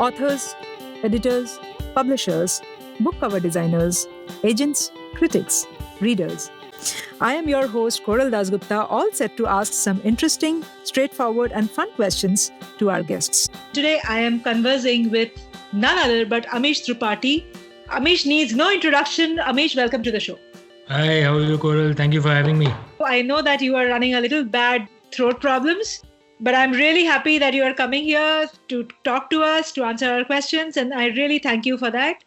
authors, editors, publishers, book cover designers, agents, critics, readers. I am your host, Koral Dasgupta, all set to ask some interesting, straightforward, and fun questions to our guests. Today, I am conversing with none other but Amish Tripathi. Amish needs no introduction. Amish, welcome to the show. Hi, how are you, Koral? Thank you for having me. I know that you are running a little bad throat problems, but I'm really happy that you are coming here to talk to us, to answer our questions, and I really thank you for that.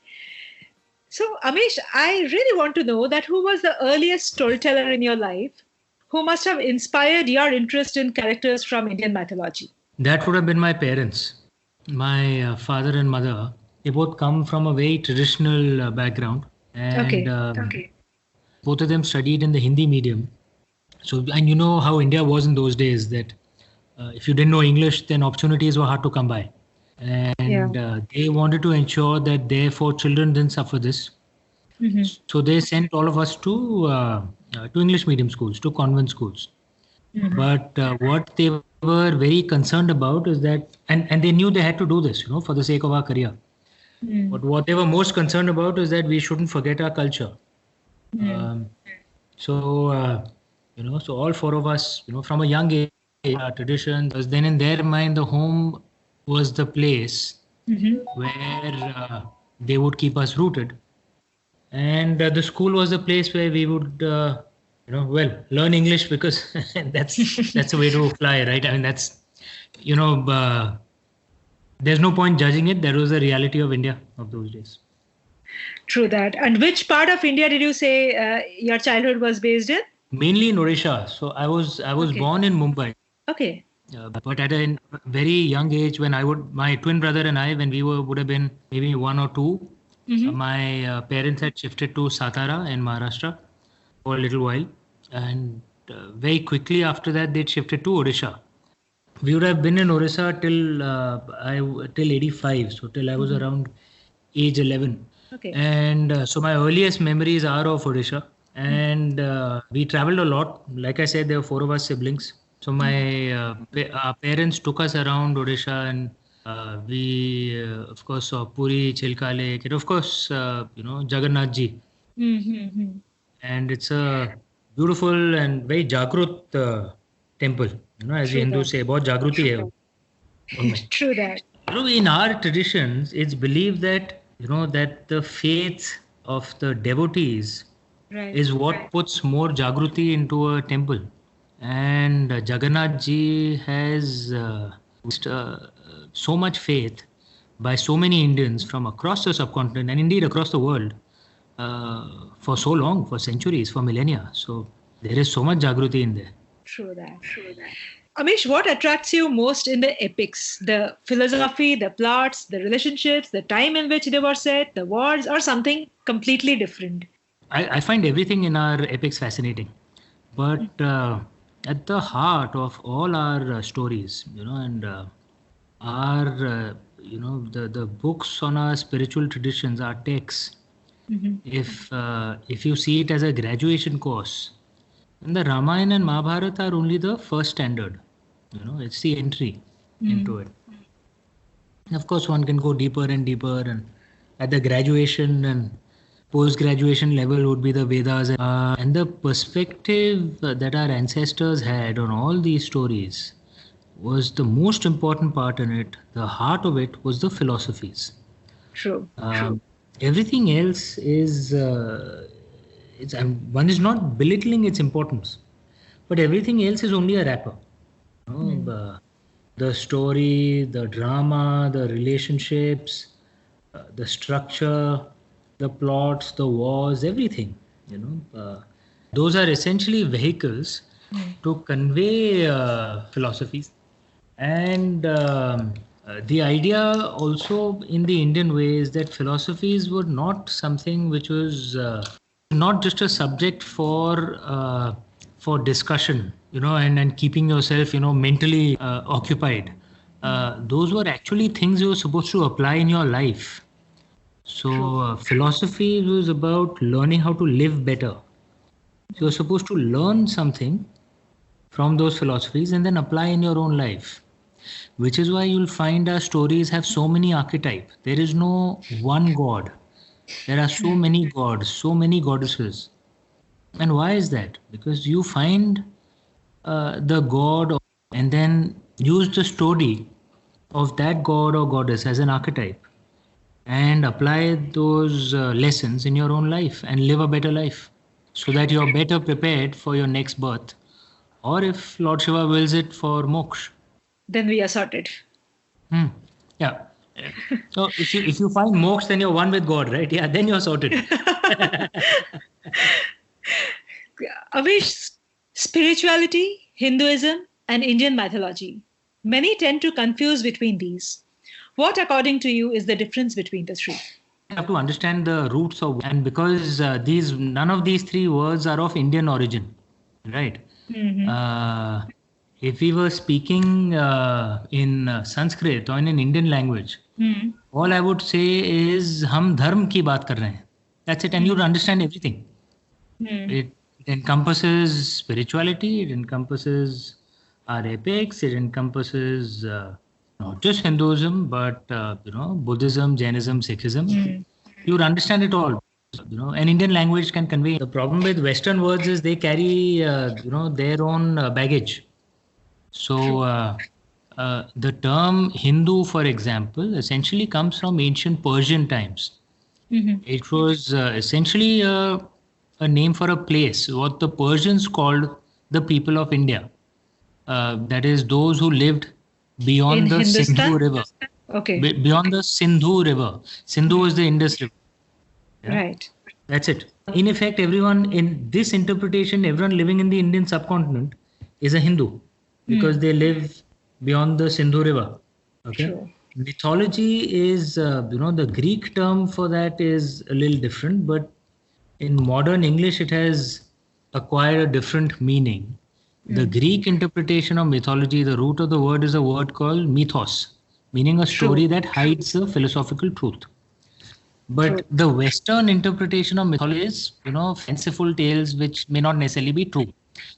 So, Amish, I really want to know that who was the earliest storyteller in your life who must have inspired your interest in characters from Indian mythology? That would have been my parents. My father and mother, they both come from a very traditional background. And both of them studied in the Hindi medium. So, and you know how India was in those days, that if you didn't know English, then opportunities were hard to come by. And they wanted to ensure that their 4 children didn't suffer this. Mm-hmm. So they sent all of us to English medium schools, to convent schools. Mm-hmm. But what they were very concerned about is that, and they knew they had to do this, for the sake of our career. Mm-hmm. But what they were most concerned about is that we shouldn't forget our culture. Mm-hmm. So all 4 of us, from a young age, our tradition was then in their mind, the home was the place where they would keep us rooted. And the school was the place where we would, learn English, because that's the way to fly, right? I mean, that's, there's no point judging it. That was the reality of India of those days. True that. And which part of India did you say your childhood was based in? Mainly in Odisha. So I was born in Mumbai. Okay. But at a very young age, when my twin brother and I, when we would have been maybe 1 or 2, my parents had shifted to Satara in Maharashtra for a little while. And very quickly after that, they'd shifted to Odisha. We would have been in Odisha till 85, so till I was around age 11. Okay. And so my earliest memories are of Odisha. And we traveled a lot. Like I said, there were 4 of us siblings. So our parents took us around Odisha, and we, of course, saw Puri, Chilka Lake, and of course, Jagannath Ji. Mm-hmm. And it's a beautiful and very Jagrut temple. As the Hindus say, bahut Jagruti hai. True that. In our traditions, it's believed that, that the faith of the devotees is what puts more Jagruti into a temple. And Jagannath Ji has so much faith by so many Indians from across the subcontinent and indeed across the world for so long, for centuries, for millennia. So there is so much Jagruti in there. True that. Amish, what attracts you most in the epics? The philosophy, the plots, the relationships, the time in which they were set, the wars, or something completely different? I find everything in our epics fascinating. But at the heart of all our stories, and our, the books on our spiritual traditions, our texts, if you see it as a graduation course, then the Ramayana and Mahabharata are only the first standard. It's the entry into it. And of course, one can go deeper and deeper, and at the graduation and post-graduation level would be the Vedas, and the perspective that our ancestors had on all these stories was the most important part in it. The heart of it was the philosophies. True. Everything else is, one is not belittling its importance, but everything else is only a wrapper. The story, the drama, the relationships, the structure, the plots, the wars, everything, those are essentially vehicles to convey philosophies. And the idea also in the Indian way is that philosophies were not something which was not just a subject for discussion, and keeping yourself, mentally occupied. Those were actually things you were supposed to apply in your life. So philosophy was about learning how to live better. So you're supposed to learn something from those philosophies and then apply in your own life. which is why you'll find our stories have so many archetypes. There is no one god. There are so many gods, so many goddesses. And why is that? Because you find the god and then use the story of that god or goddess as an archetype and apply those lessons in your own life and live a better life so that you're better prepared for your next birth, or if Lord Shiva wills it, for moksha. Then we are sorted. Yeah. So if you find moksha, then you're one with God, right? Yeah, then you're sorted. Amish, spirituality, Hinduism, and Indian mythology. Many tend to confuse between these. What, according to you, is the difference between the three? You have to understand the roots of, and because none of these three words are of Indian origin, right? If we were speaking in Sanskrit or in an Indian language, all I would say is hum dharm ki baat kar rahe hain. That's it, and you'd understand everything. It encompasses spirituality, it encompasses our epics, it encompasses not just Hinduism, but Buddhism, Jainism, Sikhism. You would understand it all. An Indian language can convey. The problem with Western words is they carry their own baggage. So the term Hindu, for example, essentially comes from ancient Persian times. It was essentially a name for a place, what the Persians called the people of India. That is, those who lived beyond the Sindhu River. Okay. Beyond the Sindhu River. Sindhu is the Indus River. Yeah? Right. That's it. In effect, everyone in this interpretation, everyone living in the Indian subcontinent is a Hindu because they live beyond the Sindhu River. Okay. Sure. Mythology is, the Greek term for that is a little different, but in modern English, it has acquired a different meaning. The Greek interpretation of mythology, the root of the word is a word called mythos, meaning a story that hides a philosophical truth. But the Western interpretation of mythology is, fanciful tales which may not necessarily be true.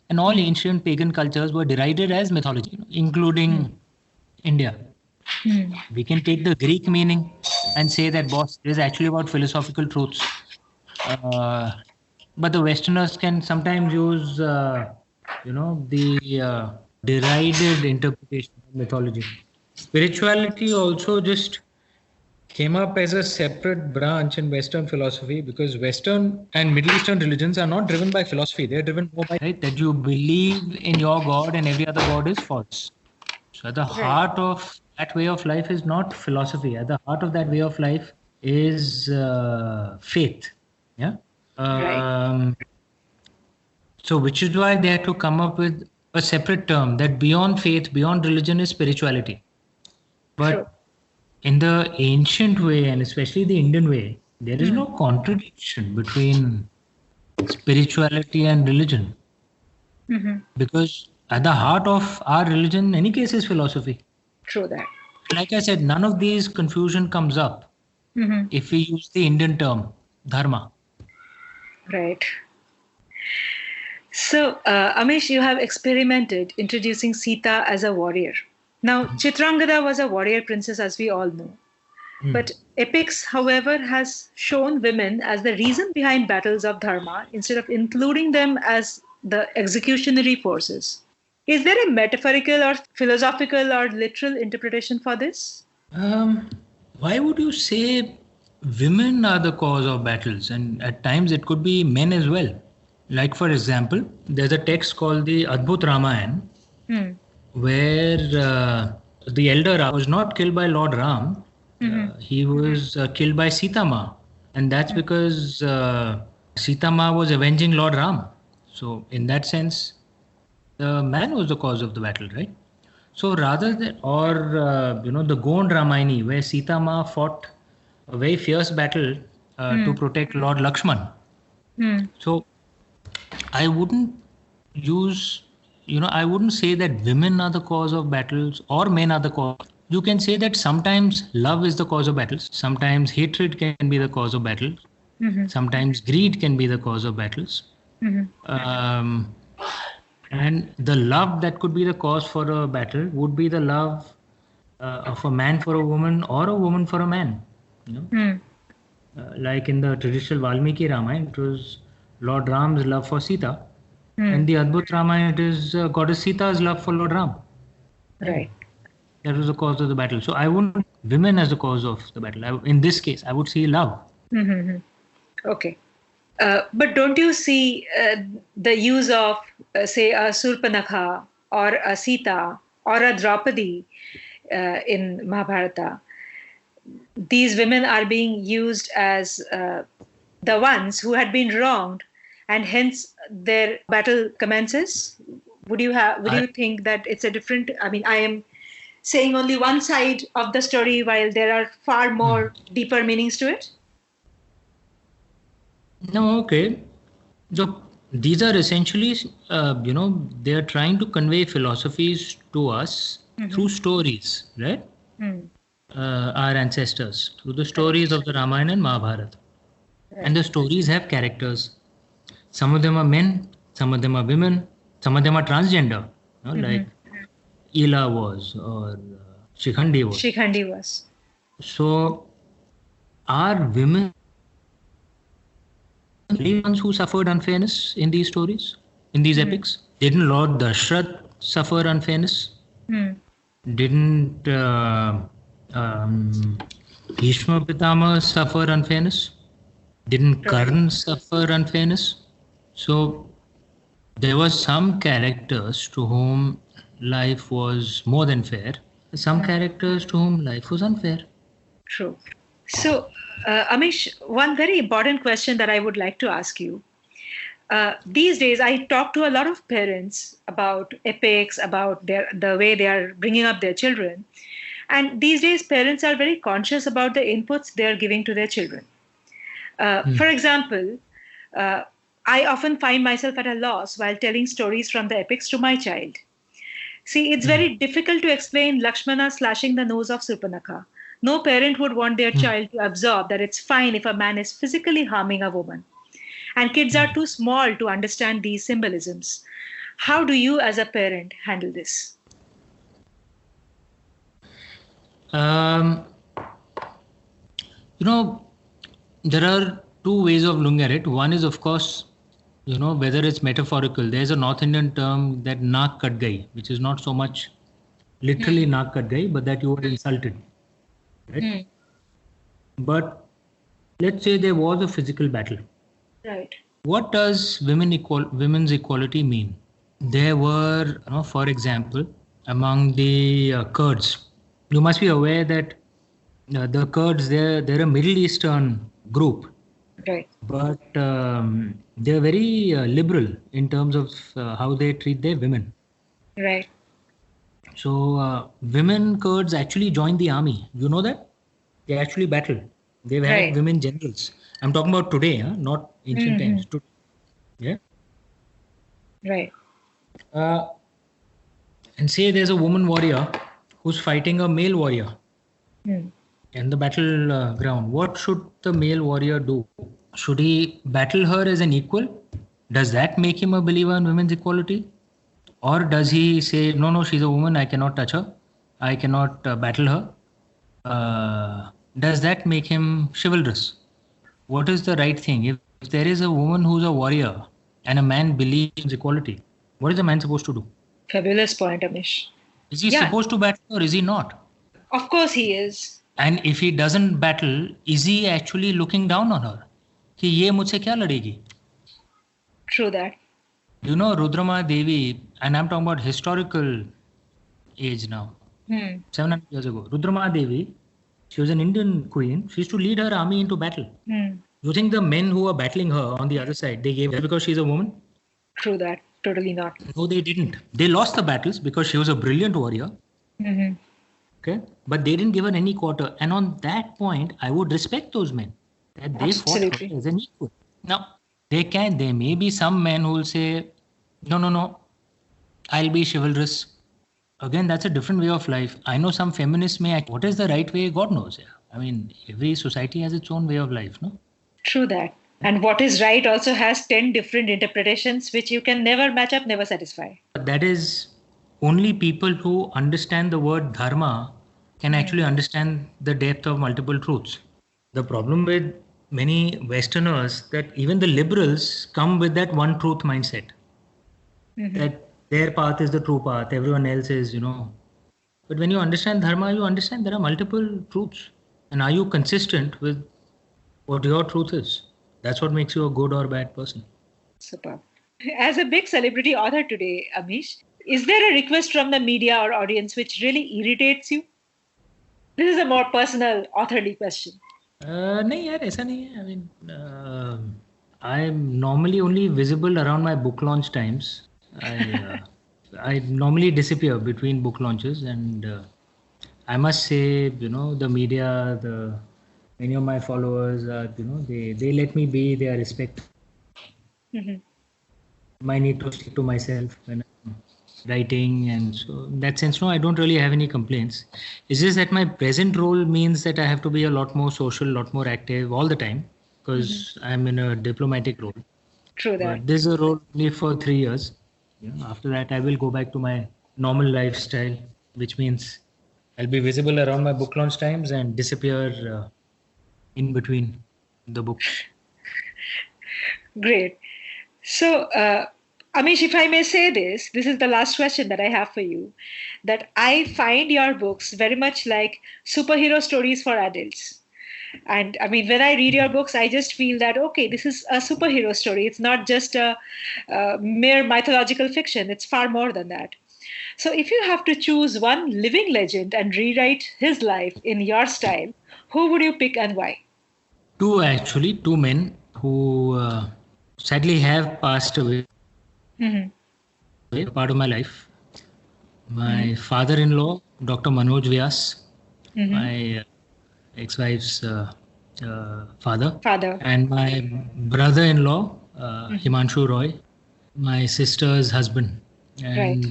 And all ancient pagan cultures were derided as mythology, including India. We can take the Greek meaning and say that, boss, it is actually about philosophical truths. But the Westerners can sometimes use, the derided interpretation of mythology. Spirituality also just came up as a separate branch in Western philosophy because Western and Middle Eastern religions are not driven by philosophy. They're driven more by that you believe in your God and every other God is false. So at the heart of that way of life is not philosophy. At the heart of that way of life is faith. Yeah. So which is why they had to come up with a separate term that beyond faith, beyond religion is spirituality. But in the ancient way, and especially the Indian way, there is no contradiction between spirituality and religion. Because at the heart of our religion, in any case, is philosophy. True that. Like I said, none of these confusion comes up if we use the Indian term, dharma. Right. So, Amish, you have experimented introducing Sita as a warrior. Now, Chitrangada was a warrior princess, as we all know. But epics, however, has shown women as the reason behind battles of dharma instead of including them as the executionary forces. Is there a metaphorical or philosophical or literal interpretation for this? Why would you say women are the cause of battles? And at times it could be men as well. Like, for example, there's a text called the Adbhut Ramayana, where the elder Ram was not killed by Lord Ram. He was killed by Sita Ma. And that's because Sita Ma was avenging Lord Ram. So in that sense, the man was the cause of the battle, right? So rather than, or the Gond Ramayani, where Sita Ma fought a very fierce battle to protect Lord Lakshman. So I wouldn't use, I wouldn't say that women are the cause of battles or men are the cause. You can say that sometimes love is the cause of battles. Sometimes hatred can be the cause of battles. Sometimes greed can be the cause of battles. And the love that could be the cause for a battle would be the love of a man for a woman or a woman for a man. Like in the traditional Valmiki Ramayana, it was Lord Ram's love for Sita. And the Adbhut Ramayana, it is Goddess Sita's love for Lord Ram. Right. That was the cause of the battle. So I wouldn't women as the cause of the battle. In this case, I would see love. Okay. But don't you see the use of, say, a Surpanakha or a Sita or a Draupadi in Mahabharata? These women are being used as the ones who had been wronged, and hence their battle commences. Would you think that it's a different? I mean, I am saying only one side of the story while there are far more deeper meanings to it. No, okay. So these are essentially, they are trying to convey philosophies to us through stories, right? Our ancestors, through the stories of the Ramayana and Mahabharata. Right. And the stories have characters. Some of them are men, some of them are women, some of them are transgender, like Ila was, or Shikhandi was. So, are women the only ones who suffered unfairness in these stories, in these epics? Didn't Lord Dashrath suffer unfairness? Didn't Bhishma Pitama suffer unfairness? Didn't Karn suffer unfairness? So there were some characters to whom life was more than fair, some characters to whom life was unfair. True. So, Amish, one very important question that I would like to ask you. These days, I talk to a lot of parents about epics, about the way they are bringing up their children. And these days, parents are very conscious about the inputs they are giving to their children. For example, I often find myself at a loss while telling stories from the epics to my child. See, it's very difficult to explain Lakshmana slashing the nose of Surpanakha. No parent would want their child to absorb that it's fine if a man is physically harming a woman. And kids are too small to understand these symbolisms. How do you, as a parent, handle this? There are two ways of looking at it. One is, of course, whether it's metaphorical. There's a North Indian term that naak kat gai, which is not so much literally naak kat gai, but that you were insulted. Right? But let's say there was a physical battle. Right. What does women's equality mean? There were, for example, among the Kurds, you must be aware that the Kurds, they're a Middle Eastern group. Right. But they're very liberal in terms of how they treat their women. Right. So women Kurds actually joined the army. You know that? They actually battled. They've had women generals. I'm talking about today, not ancient times. Today. Yeah. Right. And say there's a woman warrior who's fighting a male warrior in the battleground. What should the male warrior do? Should he battle her as an equal? Does that make him a believer in women's equality? Or does he say, no, she's a woman, I cannot touch her, I cannot battle her? Does that make him chivalrous? What is the right thing? If there is a woman who's a warrior and a man believes in equality, what is the man supposed to do? Fabulous point, Amish. Is he supposed to battle or is he not? Of course he is. And if he doesn't battle, is he actually looking down on her? कि ये मुझसे क्या लड़ेगी? True that. Rudrama Devi, and I'm talking about historical age now, 700 years ago. Rudrama Devi, she was an Indian queen. She used to lead her army into battle. You think the men who were battling her on the other side, they gave her because she's a woman? True that. Totally not. No, they didn't. They lost the battles because she was a brilliant warrior. Okay, but they didn't give her any quarter. And on that point, I would respect those men. That they fought her as an equal. Now, there may be some men who will say, no, I'll be chivalrous. Again, that's a different way of life. I know some feminists may act. What is the right way? God knows. Yeah. I mean, every society has its own way of life, no? True that. And what is right also has 10 different interpretations, which you can never match up, never satisfy. That is only people who understand the word dharma can actually understand the depth of multiple truths. The problem with many Westerners that even the liberals come with that one truth mindset, that their path is the true path, everyone else is, But when you understand dharma, you understand there are multiple truths. And are you consistent with what your truth is? That's what makes you a good or bad person. Super. As a big celebrity author today, Amish, is there a request from the media or audience which really irritates you? This is a more personal authorly question. नहीं यार ऐसा नहीं है. I mean, I'm normally only visible around my book launch times. I normally disappear between book launches, and I must say, the media, many of my followers, they let me be. They are respectful. I need to stick to myself when I'm writing, and so in that sense, no, I don't really have any complaints. It's just that my present role means that I have to be a lot more social, a lot more active all the time, because I'm in a diplomatic role. True that. But this is a role only for 3 years. After that, I will go back to my normal lifestyle, which means I'll be visible around my book launch times and disappear in between the books. Great. So, Amish, if I may say this is the last question that I have for you, that I find your books very much like superhero stories for adults. And I mean, when I read your books, I just feel that, okay, this is a superhero story. It's not just a mere mythological fiction. It's far more than that. So if you have to choose one living legend and rewrite his life in your style, who would you pick and why? Two men who sadly have passed away. Part of my life. My father-in-law, Dr. Manoj Vyas, my ex-wife's father, and my brother-in-law, Himanshu Roy, my sister's husband. And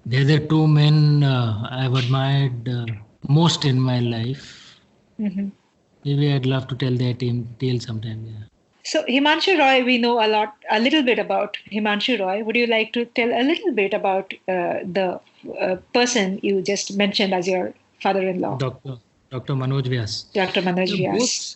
they're the two men I've admired most in my life. Maybe I'd love to tell their tale sometime. Yeah. So Himanshu Roy, we know a little bit about Himanshu Roy. Would you like to tell a little bit about the person you just mentioned as your father-in-law? Dr. Manoj Vyas. Dr. Manoj Vyas.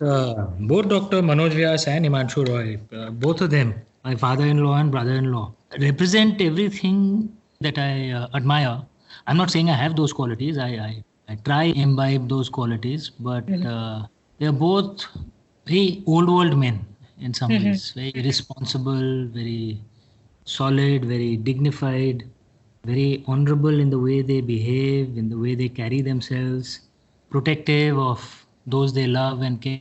Both Dr. Manoj Vyas and Himanshu Roy, both of them, my father-in-law and brother-in-law, represent everything that I admire. I'm not saying I have those qualities. I try imbibe those qualities, but they're both very old world men. In some ways, very responsible, very solid, very dignified, very honorable in the way they behave, in the way they carry themselves, protective of those they love and care.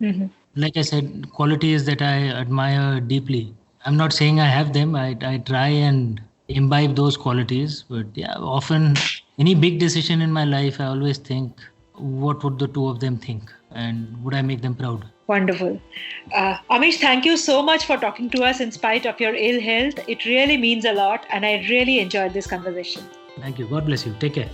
Like I said, qualities that I admire deeply. I'm not saying I have them. I try and imbibe those qualities, but yeah, often any big decision in my life, I always think, what would the two of them think, and would I make them proud? Wonderful. Amish, thank you so much for talking to us in spite of your ill health. It really means a lot, and I really enjoyed this conversation. Thank you. God bless you. Take care.